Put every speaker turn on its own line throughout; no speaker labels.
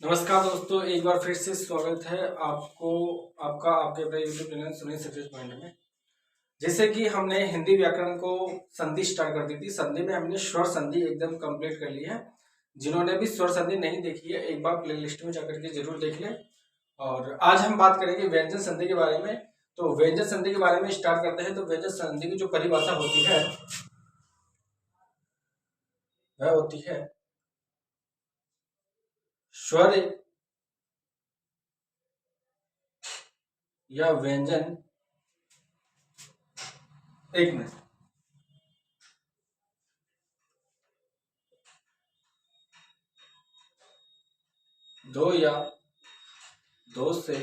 नमस्कार दोस्तों, एक बार फिर से स्वागत है आपको आपका आपके अपने YouTube channel Sunil success point में। जैसे कि हमने हिंदी व्याकरण को संधि स्टार्ट कर दी थी। संधि में हमने स्वर संधि एकदम कंप्लीट कर ली है। जिन्होंने भी स्वर संधि नहीं देखी है, एक बार प्लेलिस्ट में जाकर के जरूर देख लें। और आज हम बात करेंगे व्यंजन संधि के बारे में। तो व्यंजन संधि के बारे में स्टार्ट करते हैं। तो व्यंजन संधि की जो परिभाषा होती है वह होती है स्वर या व्यंजन। एक मिनट। दो या दो से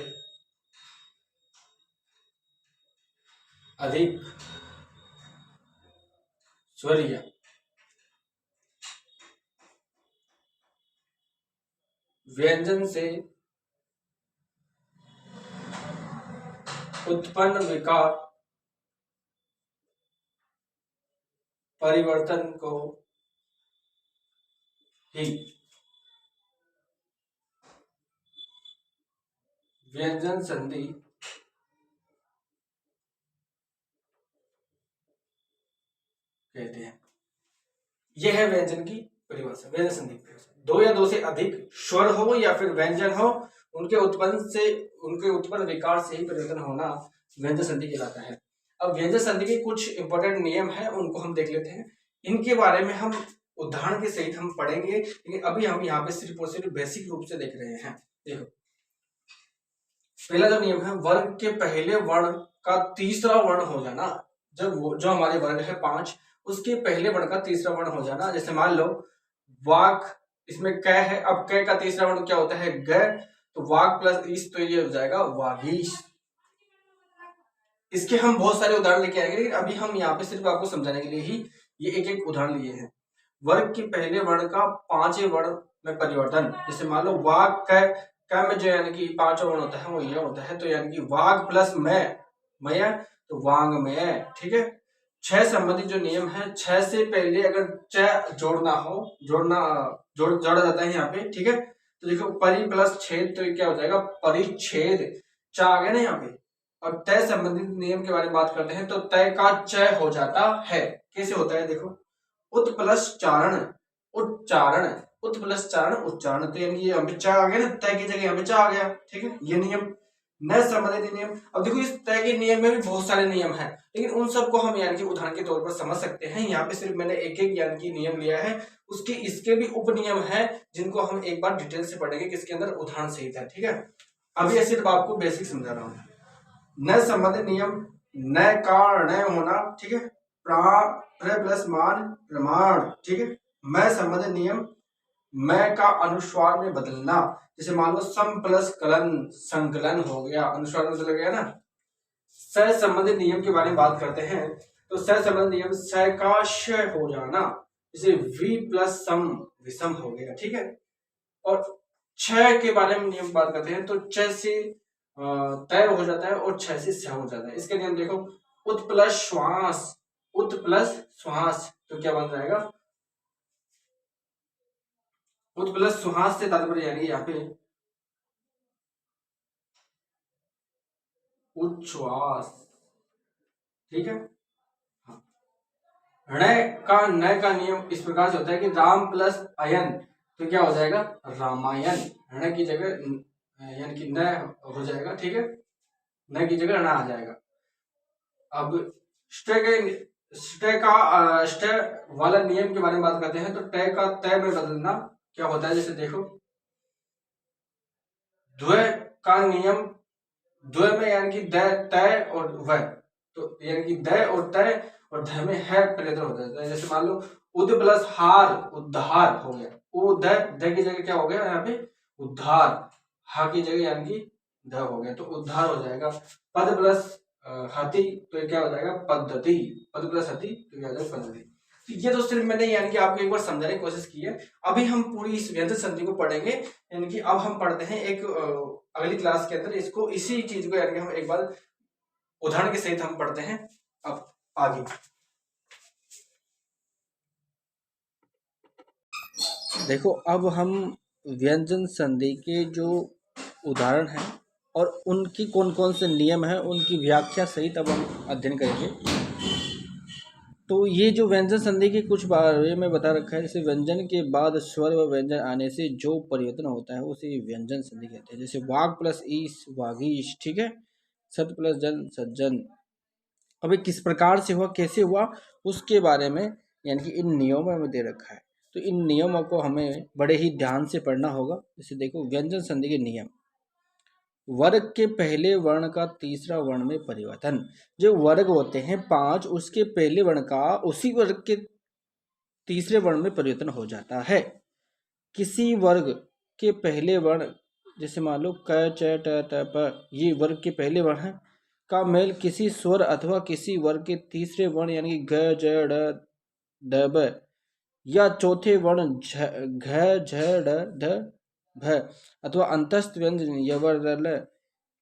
अधिक स्वर या व्यंजन से उत्पन्न विकार परिवर्तन को ही व्यंजन संधि कहते हैं। यह है व्यंजन की परिभाषा, व्यंजन संधि की परिभाषा। दो या दो से अधिक स्वर हो या फिर व्यंजन हो, उनके उत्पन्न विकार से ही परिवर्तन होना व्यंजन संधि कहलाता है। अब व्यंजन संधि के कुछ इंपॉर्टेंट नियम है, उनको हम देख लेते हैं। इनके बारे में हम उदाहरण के सहित हम पढ़ेंगे, लेकिन अभी हम यहाँ पे सिर्फ और सिर्फ बेसिक रूप से देख रहे हैं। देखो, पहला जो नियम है, वर्ग के पहले वर्ण का तीसरा वर्ण हो जाना। जब जो हमारे वर्ग है 5, उसके पहले वर्ण का तीसरा वर्ण हो जाना। जैसे मान लो वाक, इसमें क है। अब क का तीसरा वर्ण क्या होता है? ग। तो वाक प्लस ईस, तो ये हो जाएगा वागीश। इसके हम बहुत सारे उदाहरण लेके आएंगे, लेकिन अभी हम यहाँ पे सिर्फ आपको समझाने के लिए ही ये एक एक उदाहरण लिए हैं। वर्ग के पहले वर्ण का पांचवें वर्ण में परिवर्तन। जैसे मान लो वाक क में जो यानी कि पांचवा वर्ण होता है वो ये होता है। तो यानी कि वाग प्लस मय, तो वांग में। ठीक है। छह संबंधित जो नियम है, छह से पहले अगर च जोड़ना हो, जोड़ा जाता है यहाँ पे। ठीक है। तो देखो, परि प्लस छेद, तो ये क्या हो जाएगा? परिच्छेद। च आ गया ना यहाँ पे। और तय संबंधित नियम के बारे में बात करते हैं, तो तय का च हो जाता है। कैसे होता है? देखो, उत प्लस चारण उच्चारण, उत प्लस चारण उच्चारण। तो यानी यहाँ पे च आ गया ना, तय की जगह यहाँ पे च आ गया। ठीक है, ये नियम। न संबंधित नियम। अब देखो, इस तय के नियम में भी बहुत सारे नियम हैं, लेकिन उन सबको हम यानी कि उदाहरण के तौर पर समझ सकते हैं। यहाँ पे सिर्फ मैंने एक एक यानी कि नियम लिया है। उसके इसके भी उप नियम है, जिनको हम एक बार डिटेल से पढ़ेंगे, किसके अंदर उदाहरण सहित है। ठीक है, अभी सिर्फ आपको बेसिक समझा रहा हूँ। न संबंधित नियम, न का न होना। ठीक है, प्र प्लस मान प्रमाण। ठीक है। मैं संबंधित नियम, मैं का अनुस्वार में बदलना। जैसे मान लो सम प्लस कलन, संकलन हो गया, अनुस्वार में बदल गया ना। स संबंधित नियम के बारे में बात करते हैं, तो स संबंधित नियम स का श हो जाना। जैसे वी प्लस सम, विषम हो गया। ठीक है। और छ के बारे में नियम बात करते हैं, तो च से तय हो जाता है और छ से स हो जाता है। इसके नियम देखो, उत प्लस श्वास, उत प्लस श्वास, तो क्या बन जाएगा? उत प्लस श्वास से तात्पर्य यानी यहाँ पे उच्छ्वास। ठीक है। हाँ। न का नियम इस प्रकार से होता है कि राम प्लस अयन, तो क्या हो जाएगा? रामायण। ण की जगह यानी कि न हो जाएगा। ठीक है, न की जगह ण आ जाएगा। अब ष्ट वाला नियम के बारे में बात करते हैं, तो ट का तय में बदलना क्या होता है? जैसे देखो, द्वय का नियम, द्वय में यानी कि तय और वह, तो यानी कि द और तय और ध में है परिवर्तन हो जाता है। जैसे मान लो उद प्लस हार, उद्धार हो गया। उद द की जगह क्या हो गया यहाँ पे? उद्धार। हा की जगह यानी कि ध हो गया, तो उद्धार हो जाएगा। पद प्लस हति, तो क्या हो जाएगा? पद्धति। पद प्लस हति, तो क्या हो जाएगा? पद्धति। तो ये तो सिर्फ मैंने यानी कि आपको एक बार समझाने की कोशिश की है। अभी हम पूरी इस व्यंजन संधि को पढ़ेंगे। यानी कि अब हम पढ़ते हैं एक अगली क्लास के अंदर इसको, इसी चीज को यानी कि हम एक बार उदाहरण के सहित हम पढ़ते हैं। अब आगे देखो, अब हम व्यंजन संधि के जो उदाहरण हैं और उनकी कौन कौन से नियम हैं उनकी व्याख्या सहित अब हम अध्ययन करेंगे। तो ये जो व्यंजन संधि के कुछ बारे में बता रखा है, जैसे व्यंजन के बाद स्वर व व्यंजन आने से जो परिवर्तन होता है उसे व्यंजन संधि कहते हैं। जैसे वाग प्लस ईस वागीश, ठीक है, सत प्लस जन सज्जन। अब ये किस प्रकार से हुआ, कैसे हुआ, उसके बारे में यानी कि इन नियमों में दे रखा है। तो इन नियमों को हमें बड़े ही ध्यान से पढ़ना होगा। जैसे देखो व्यंजन संधि के नियम, वर्ग के पहले वर्ण का तीसरा वर्ण में परिवर्तन। जो वर्ग होते हैं 5, उसके पहले वर्ण का उसी वर्ग के तीसरे वर्ण में परिवर्तन हो जाता है। किसी वर्ग के पहले वर्ण, जैसे मान लो क च ट त प, ये वर्ग के पहले वर्ण है, का मेल किसी स्वर अथवा किसी वर्ग के तीसरे वर्ण यानी कि ग ज ड द ब या चौथे वर्ण घ झ ड ध भ अथवा अंतस्थ व्यंजन यवर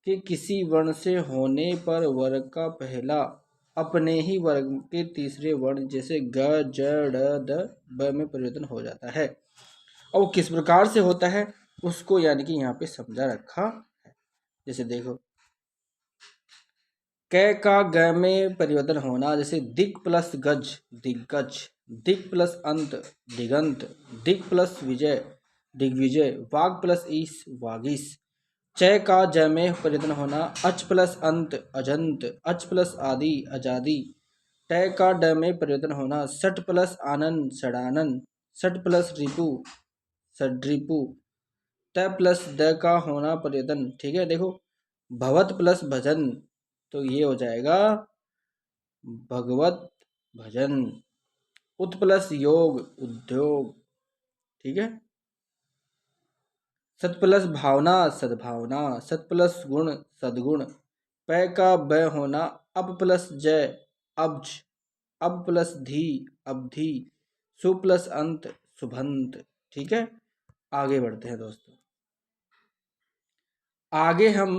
के किसी वर्ण से होने पर वर्ग का पहला अपने ही वर्ग के तीसरे वर्ण जैसे ग ज ड द ब में परिवर्तन हो जाता है। और वो किस प्रकार से होता है उसको यानी कि यहाँ पे समझा रखा है। जैसे देखो क का ग में परिवर्तन होना, जैसे दिक प्लस गज दिग्गज, दिक प्लस अंत दिगंत, दिक प्लस विजय दिग्विजय, वाग प्लस ईस वागीस। च का ज में परिवर्तन होना, अच प्लस अंत अजंत, अच प्लस आदि अजादि। ट का ड में परिवर्तन होना, सट प्लस आनंद षडानन, सट प्लस रिपु सड्रिपु। त प्लस द का होना परिवर्तन, ठीक है। देखो भवत प्लस भजन, तो ये हो जाएगा भगवत भजन। उत प्लस योग उद्योग, ठीक है। सत प्लस भावना सद्भावना, सत प्लस गुण सद्गुण। पै का ब होना, अब प्लस जय अब्ज, अब प्लस धी अबधी, सु प्लस अंत सुभंत, ठीक है। आगे बढ़ते हैं दोस्तों। आगे हम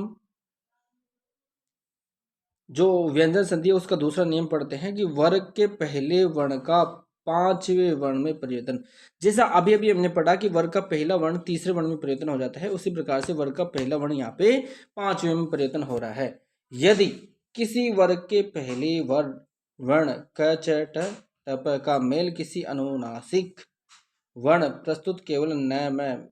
जो व्यंजन संधि है उसका दूसरा नियम पढ़ते हैं कि वर्ग के पहले वर्ण का पांचवें वर्ण में परिवर्तन। जैसा अभी अभी हमने पढ़ा कि वर्ग का पहला वर्ण तीसरे वर्ण में परिवर्तन हो जाता है, उसी प्रकार से वर्ग का पहला वर्ण यहाँ पे पांचवें में परिवर्तन हो रहा है। यदि किसी वर्ग के पहले वर्ण क च ट त प का मेल किसी अनुनासिक वर्ण प्रस्तुत केवल न में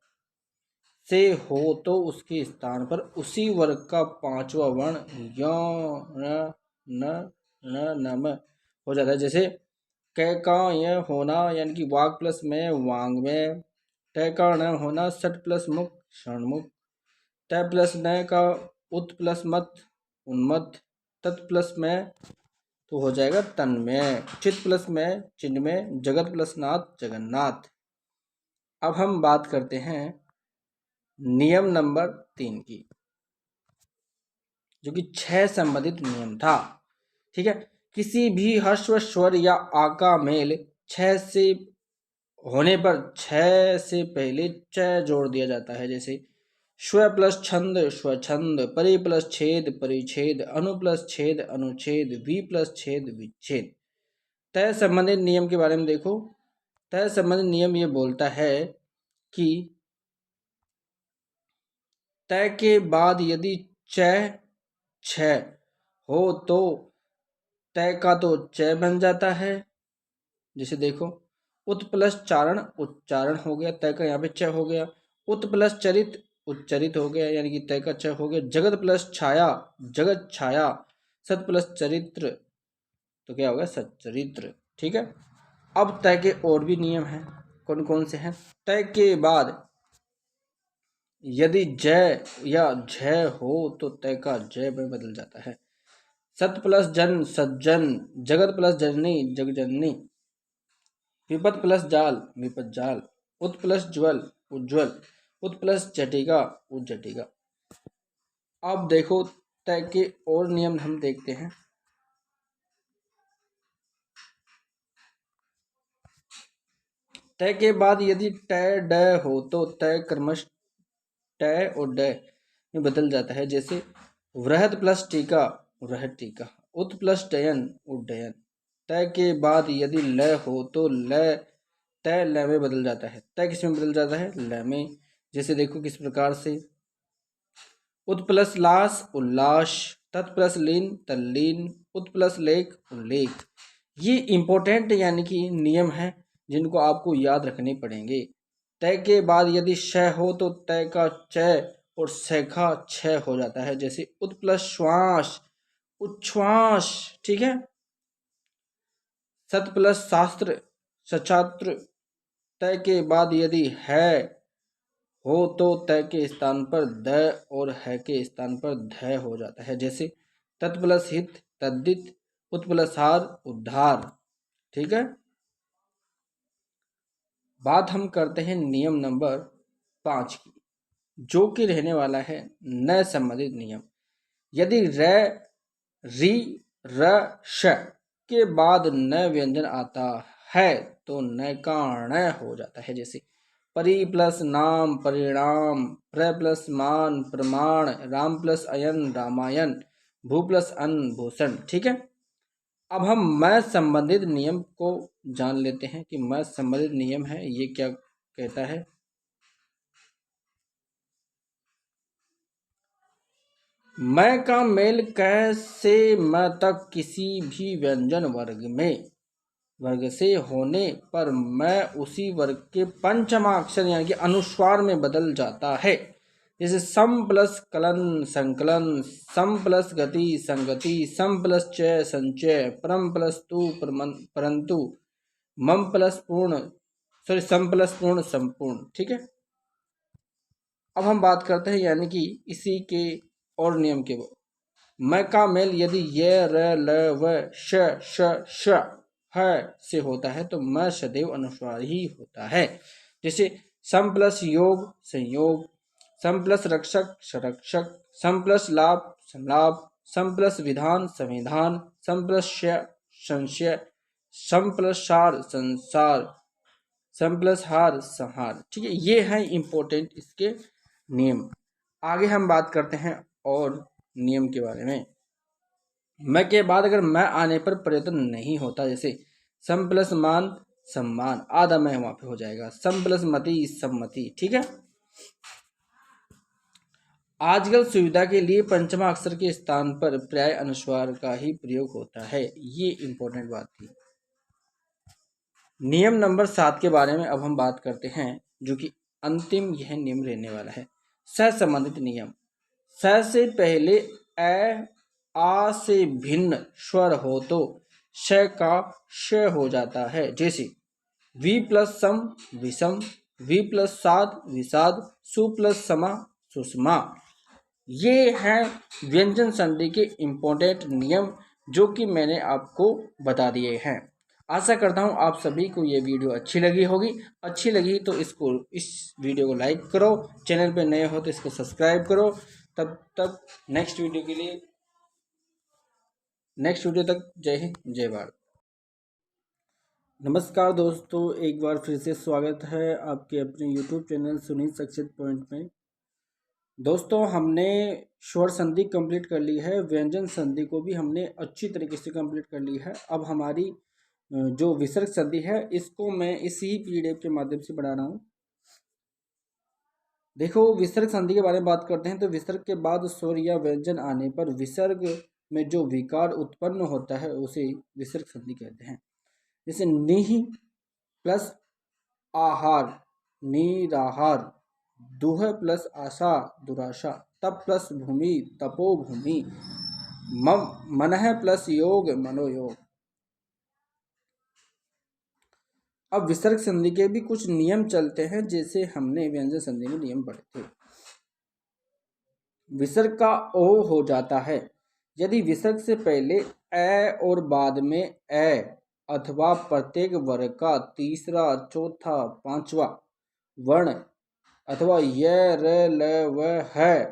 से हो तो उसके स्थान पर उसी वर्ग का पांचवा वर्ण य न नम हो जाता है। जैसे क का य होना यानी कि वाग प्लस में वांग में, ट का न होना सट प्लस मुख षणमुख, त प्लस न का उत प्लस मत उन्मत्त, तत् प्लस में तो हो जाएगा तन्मय, चित प्लस में चिन्मय, जगत प्लस नाथ जगन्नाथ। अब हम बात करते हैं नियम नंबर 3 की, जो कि 6 संबंधित नियम था, ठीक है। किसी भी ह्रस्व स्वर या आका मेल 6 से होने पर 6 से पहले च जोड़ दिया जाता है। जैसे स्व प्लस छंद स्वछंद, परि प्लस छेद परिच्छेद, अनु प्लस छेद अनुच्छेद, वी प्लस छेद विच्छेद। तय संबंधित नियम के बारे में देखो। तय संबंधित नियम ये बोलता है कि तय के बाद यदि च छ हो तो तय का तो च बन जाता है। जैसे देखो उत प्लस चारण उच्चारण हो गया, तय का यहाँ पे च हो गया। उत प्लस चरित उच्चरित हो गया यानी कि तय का च हो गया। जगत प्लस छाया जगत छाया, सत प्लस चरित्र तो क्या होगा सच्चरित्र, ठीक है। अब तय के और भी नियम हैं, कौन कौन से हैं। तय के बाद यदि जय या झय हो तो तय का जय में बदल जाता है। सत प्लस जन सज्जन, जगत प्लस जननी जगजननी, विपद प्लस जाल विपद जाल, उत प्लस ज्वल उज्ज्वल, उत प्लस जटिका उज्जटिका। अब देखो तय के और नियम हम देखते हैं। तय के बाद यदि टय ड हो तो तय क्रमश टय और ड में बदल जाता है। जैसे वृहद प्लस टीका वृहद टीका, उत प्लस डयन उड्डयन। तय के बाद यदि ल हो तो ल तय ल में बदल जाता है। तय किस में बदल जाता है ल में। जैसे देखो किस प्रकार से, उत प्लस लास उल्लास, तत् प्लस लीन तल्लीन, उत प्लस लेख उल्लेख। ये इंपॉर्टेंट यानी कि नियम है जिनको आपको याद रखने पड़ेंगे। तय के बाद यदि श हो तो तय का च और सैखा छ हो जाता है। जैसे उत प्लस श्वास उच्छ्वास, ठीक है। सत प्लस शास्त्र सछात्र, तय के बाद यदि है हो तो तय के स्थान पर द और है के स्थान पर ध हो जाता है। जैसे तत् प्लस हित तद्दित, उत प्लस हार उद्धार, ठीक है। बात हम करते हैं नियम नंबर 5 की, जो कि रहने वाला है न संबंधित नियम। यदि र री र श के बाद न व्यंजन आता है तो न का ण हो जाता है। जैसे परि प्लस नाम परिणाम, प्र प्लस मान प्रमाण, राम प्लस अयन रामायण, भू प्लस अन्न भूषण, ठीक है। अब हम मैं संबंधित नियम को जान लेते हैं कि मैं संबंधित नियम है ये क्या कहता है। मैं का मेल क से म तक किसी भी व्यंजन वर्ग से होने पर मैं उसी वर्ग के पंचमा अक्षर यानी कि अनुस्वार में बदल जाता है। जैसे सम प्लस कलन संकलन, सम प्लस गति संगति, सम प्लस चय संचय, परम प्लस तु परंतु, मम प्लस पूर्ण सम प्लस पूर्ण संपूर्ण, ठीक है। अब हम बात करते हैं यानी कि इसी के और नियम के। मैं का मेल यदि ये र ल व श श श है से होता है तो मैं सदैव अनुस्वार ही होता है। जैसे सम प्लस योग संयोग, सम प्लस रक्षक संरक्षक, सम प्लस लाभ संलाभ, सम प्लस विधान संविधान, सम प्लस संशय, सम प्लस सार संसार, सम प्लस हार संहार, ठीक है। ये है इंपॉर्टेंट इसके नियम। आगे हम बात करते हैं और नियम के बारे में। मैं के बाद अगर मैं आने पर प्रयत्न नहीं होता, जैसे सम प्लस मान सम्मान, आधा मैं वहां पे हो जाएगा, सम प्लस मति सम्मति, ठीक है। आजकल सुविधा के लिए पंचमा अक्षर के स्थान पर पर्याय अनुस्वार का ही प्रयोग होता है। ये इंपॉर्टेंट बात थी। नियम नंबर 7 के बारे में अब हम बात करते हैं, जो कि अंतिम यह नियम रहने वाला है। स संबंधित नियम। स से पहले ए आ से भिन्न स्वर हो तो श का श हो जाता है। जैसे वी प्लस सम विषम, वी प्लस साध विषाद, सु प्लस समा सुषमा। ये हैं व्यंजन संधि के इम्पोर्टेंट नियम जो कि मैंने आपको बता दिए हैं। आशा करता हूँ आप सभी को ये वीडियो अच्छी लगी होगी। अच्छी लगी तो इस वीडियो को लाइक करो, चैनल पे नए हो तो इसको सब्सक्राइब करो। तब तक नेक्स्ट वीडियो तक जय हिंद जय भारत। नमस्कार दोस्तों, एक बार फिर से स्वागत है आपके अपने YouTube channel Sunil success point में। दोस्तों, हमने स्वर संधि कंप्लीट कर ली है, व्यंजन संधि को भी हमने अच्छी तरीके से कंप्लीट कर ली है। अब हमारी जो विसर्ग संधि है इसको मैं इसी PDF के माध्यम से पढ़ा रहा हूँ। देखो, विसर्ग संधि के बारे में बात करते हैं तो विसर्ग के बाद स्वर या व्यंजन आने पर विसर्ग में जो विकार उत्पन्न होता है उसे विसर्ग संधि कहते हैं। जैसे निहि प्लस आहार निराहार, दुह प्लस आशा दुराशा, तप प्लस भूमि तपो भूमि, मनः प्लस योग मनोयोग। अब विसर्ग संधि के भी कुछ नियम चलते हैं जैसे हमने व्यंजन संधि में नियम पढ़े थे। विसर्ग का ओ हो जाता है यदि विसर्ग से पहले ए और बाद में ए अथवा प्रत्येक वर्ग का तीसरा चौथा पांचवा वर्ण अथवा य र ल व है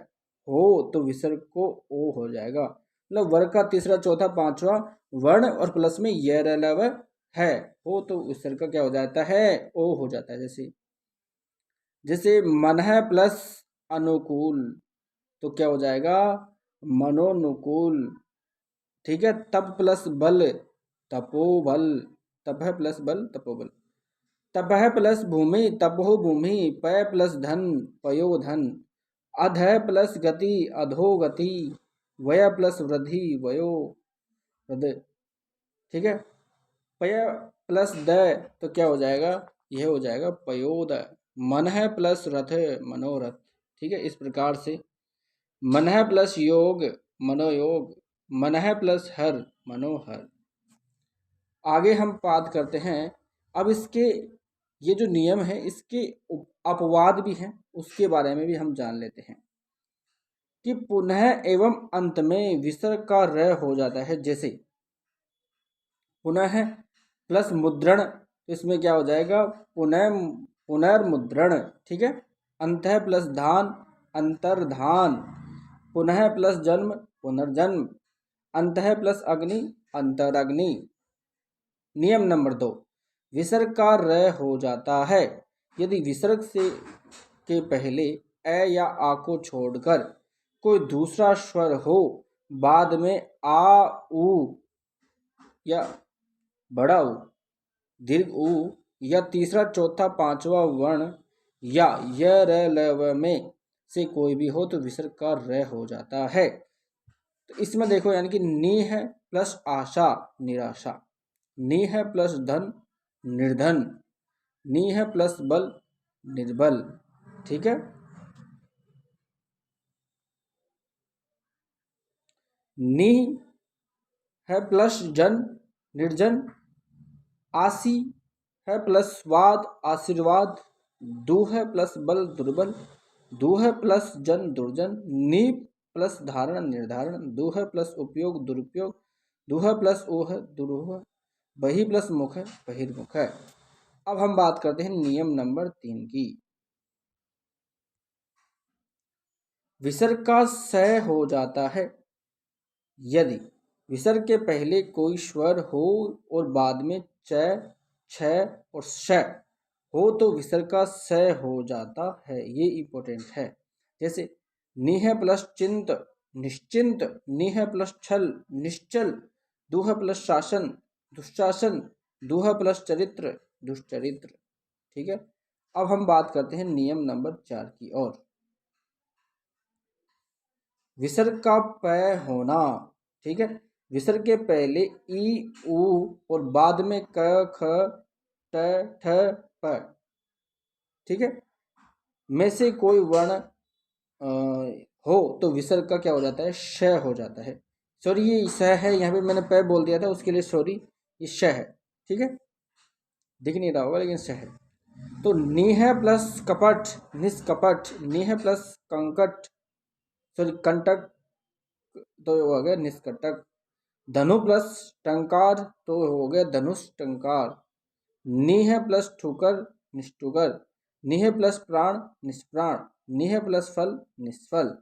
हो तो विसर्ग को ओ हो जाएगा। मतलब वर्ग का तीसरा चौथा पांचवा वर्ण और प्लस में य र ल व है हो तो विसर्ग का क्या हो जाता है, ओ हो जाता है। जैसे मन है प्लस अनुकूल तो क्या हो जाएगा, मनोनुकूल, ठीक है। तप प्लस बल तपोबल, तप है प्लस बल तपोबल। तपः प्लस भूमि तपो भूमि, पय प्लस धन पयो धन, अध प्लस गति अधो गति, वय प्लस वृद्धि वयो वृद्धि। ठीक है, पय प्लस द तो क्या हो जाएगा, यह हो जाएगा पयोद। मन है प्लस रथ मनोरथ। ठीक है, इस प्रकार से मन है प्लस योग मनोयोग, मन है प्लस हर मनोहर। आगे हम बात करते हैं, अब इसके ये जो नियम है इसके अपवाद भी हैं, उसके बारे में भी हम जान लेते हैं कि पुनः एवं अंत में विसर्ग का र हो जाता है। जैसे पुनः प्लस मुद्रण, तो इसमें क्या हो जाएगा पुनः पुनर्मुद्रण। ठीक है, अंतः प्लस धान अंतर्धान, पुनः प्लस जन्म पुनर्जन्म, अंतः प्लस अग्नि अंतरग्नि। नियम नंबर 2, विसर्ग का र हो जाता है यदि विसर्ग से के पहले ए या आ को छोड़कर कोई दूसरा स्वर हो, बाद में आ उ या बड़ा उ दीर्घ उ या तीसरा चौथा पांचवा वर्ण या य र ल व में से कोई भी हो तो विसर्ग का र हो जाता है। तो इसमें देखो यानी कि नी है प्लस आशा निराशा, नी है प्लस धन निर्धन, नी है प्लस बल निर्बल। ठीक है, नी है प्लस जन निर्जन, आसी है प्लस स्वाद आशीर्वाद, दू है प्लस बल दुर्बल, दू है प्लस जन दुर्जन, नी प्लस धारण निर्धारण, दू है प्लस उपयोग दुरुपयोग, दू है प्लस ओह दुरूह, बही प्लस मुख है बहिर्मुख है। अब हम बात करते हैं नियम नंबर 3 की। विसर्ग का स हो जाता है यदि विसर्ग के पहले कोई स्वर हो और बाद में च छ और श हो तो विसर्ग का स हो जाता है। ये इंपॉर्टेंट है। जैसे निह प्लस चिंत निश्चिंत, निह प्लस छल निश्चल, दुह प्लस शासन दुशासन, दुह प्लस चरित्र दुश्चरित्र। ठीक है, अब हम बात करते हैं नियम नंबर 4 की ओर। विसर्ग का प होना। ठीक है, विसर्ग के पहले ई उ और बाद में क ख ट ठ प, ठीक है, में से कोई वर्ण हो तो विसर्ग का क्या हो जाता है श हो जाता है। सॉरी ये स है, यहाँ पे मैंने प बोल दिया था उसके लिए सॉरी, ये श है। ठीक है, दिख नहीं रहा होगा लेकिन श है। तो नीह प्लस कपट निष्कपट, नीह प्लस कंकट सॉरी कंटक तो हो गया निष्कटक, धनु प्लस टंकार तो हो गया धनुष टंकार, नीह प्लस ठुकर निष्ठुकर, नीह प्लस प्राण निष्प्राण, नीह प्लस फल निष्फल।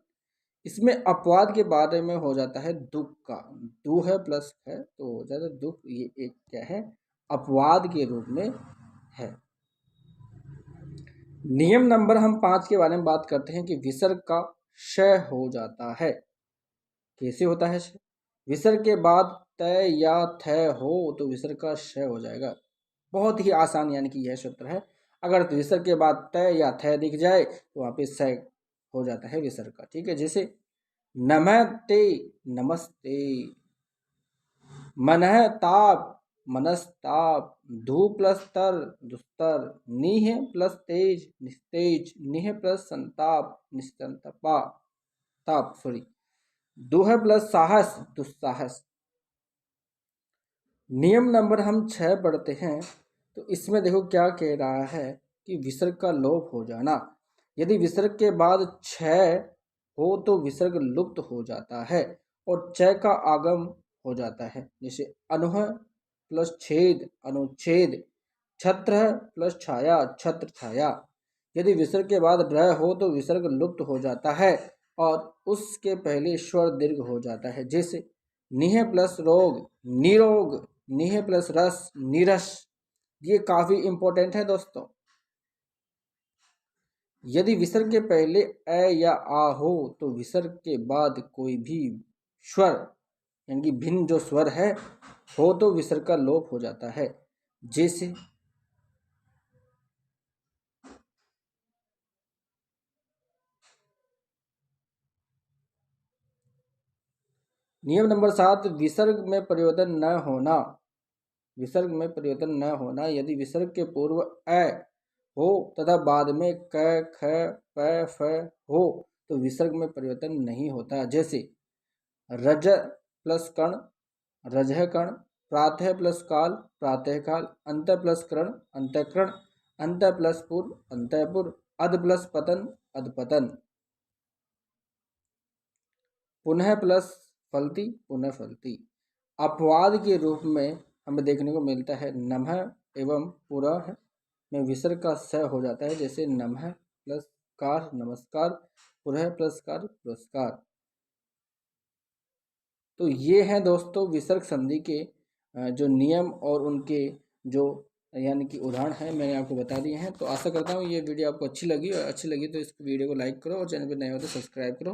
इसमें अपवाद के बारे में हो जाता है दुख का, दू है प्लस है तो हो जाता है दुख। ये एक क्या है अपवाद के रूप में है। नियम नंबर हम 5 के बारे में बात करते हैं कि विसर्ग का श हो जाता है। कैसे होता है श? विसर्ग के बाद तय या थ हो तो विसर्ग का श हो जाएगा। बहुत ही आसान यानी कि यह सूत्र है। अगर विसर्ग के बाद तय या थ दिख जाए तो वहाँ पे स हो जाता है विसर्ग का। ठीक है, जैसे नमस्ते नमस्ते, मनः ताप मनस्ताप, धू प्लस तर दुस्तर, नीह प्लस तेज निस्तेज, नीह प्लस संताप निस्तंतपा ताप सॉरी, दुह प्लस साहस दुस्साहस। नियम नंबर हम 6 पढ़ते हैं तो इसमें देखो क्या कह रहा है कि विसर्ग का लोप हो जाना। यदि विसर्ग के बाद 6 हो तो विसर्ग लुप्त हो जाता है और च का आगम हो जाता है। जैसे अनुह प्लस छेद अनुच्छेद, छत्र प्लस छाया छत्र छाया। यदि विसर्ग के बाद र हो तो विसर्ग लुप्त हो जाता है और उसके पहले स्वर दीर्घ हो जाता है। जैसे निह प्लस रोग निरोग, निह प्लस रस निरस। ये काफी इंपॉर्टेंट है दोस्तों। यदि विसर्ग के पहले अ या आ हो तो विसर्ग के बाद कोई भी स्वर यानी कि भिन्न जो स्वर है हो तो विसर्ग का लोप हो जाता है। जैसे नियम नंबर 7, विसर्ग में परिवर्तन न होना। विसर्ग में परिवर्तन न होना, यदि विसर्ग के पूर्व अ हो तथा बाद में क, ख, प, फ हो तो विसर्ग में परिवर्तन नहीं होता। जैसे रज प्लस कण, रजह कण, प्रातः प्लस काल, प्रातः काल, अंत प्लस करण, अंतःकरण, अंत प्लस पूर्व, अंतःपूर्व, अध प्लस पतन, अधपतन, पुनः प्लस फलती, पुनः फलती। अपवाद के रूप में हमें देखने को मिलता है नमः एवं पुरः में विसर्ग का स हो जाता है। जैसे नमः प्लस कार, नमस्कार, पुरः प्लस कार, पुरस्कार। तो ये हैं दोस्तों विसर्ग संधि के जो नियम और उनके जो यानी कि उदाहरण हैं मैंने आपको बता दिए हैं। तो आशा करता हूँ ये वीडियो आपको अच्छी लगी, और अच्छी लगी तो इस वीडियो को लाइक करो और चैनल पर नए हो तो सब्सक्राइब करो।